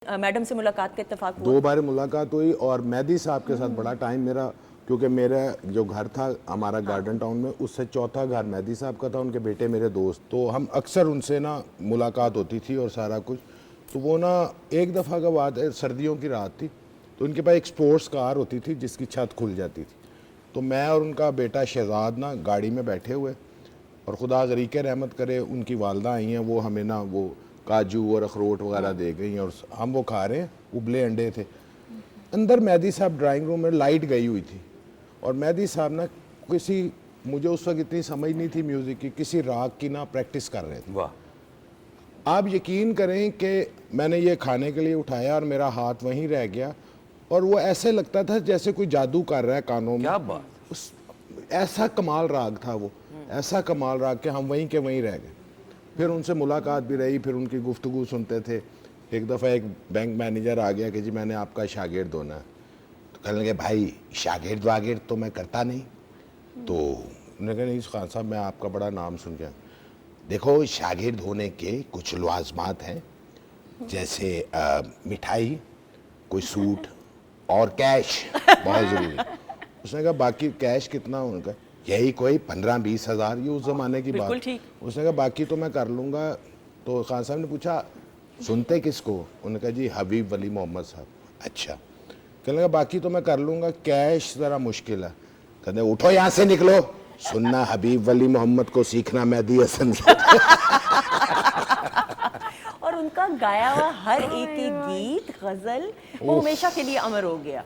Madam سے ملاقات کا اتفاق ہوا؟ 2 بار ملاقات ہوئی اور مہدی صاحب کے ساتھ بڑا ٹائم میرا، کیونکہ میرا جو گھر تھا ہمارا گارڈن ٹاؤن میں، اس سے چوتھا گھر مہدی صاحب کا تھا، ان کے بیٹے میرے دوست، تو ہم اکثر ان سے نا ملاقات ہوتی تھی اور سارا کچھ. تو وہ نا ایک دفعہ کا بات ہے، سردیوں کی رات تھی، تو ان کے پاس ایک سپورٹس کار ہوتی تھی جس کی چھت کھل جاتی تھی. تو میں اور ان کا بیٹا شہزاد نا گاڑی میں بیٹھے ہوئے، اور خدا غریق رحمت کرے ان کی والدہ آئی ہیں، وہ ہمیں نا وہ کاجو اور اخروٹ وغیرہ دے گئی ہیں، اور ہم وہ کھا رہے ہیں، ابلے انڈے تھے. اندر مہدی صاحب ڈرائنگ روم میں لائٹ گئی ہوئی تھی، اور مہدی صاحب نا کسی، مجھے اس وقت اتنی سمجھ نہیں تھی میوزک کی، کسی راگ کی نا پریکٹس کر رہے تھے. واہ. آپ یقین کریں کہ میں نے یہ کھانے کے لیے اٹھایا اور میرا ہاتھ وہیں رہ گیا، اور وہ ایسے لگتا تھا جیسے کوئی جادو کر رہا ہے کانوں میں. کیا بات. ایسا کمال راگ تھا وہ، ایسا کمال راگ کہ ہم وہیں کے وہیں رہ گئے. پھر ان سے ملاقات بھی رہی، پھر ان کی گفتگو سنتے تھے. ایک دفعہ ایک بینک مینیجر آ گیا کہ جی میں نے آپ کا شاگرد ہونا ہے. تو کہنے لگے بھائی شاگرد واگرد تو میں کرتا نہیں. تو انہوں نے کہا نہیں خان صاحب میں آپ کا بڑا نام سن گیا. دیکھو شاگرد ہونے کے کچھ لوازمات ہیں، جیسے مٹھائی، کوئی سوٹ اور کیش بہت ضروری. اس نے کہا باقی کیش کتنا؟ ان کا یہی کوئی 15-20 ہزار، یہ اس زمانے کی بات. بالکل ٹھیک. اس نے کہا باقی تو میں کر لوں گا. تو خان صاحب نے پوچھا سنتے کس کو؟ انہوں نے کہا جی حبیب ولی محمد صاحب. اچھا. کہنے لگا باقی تو میں کر لوں گا، کیش ذرا مشکل ہے. کہتے اٹھو یہاں سے نکلو، سننا حبیب ولی محمد کو، سیکھنا مہدی حسن سے. اور ان کا گایا ہوا ہر ایک گیت غزل وہ ہمیشہ کے لیے امر ہو گیا.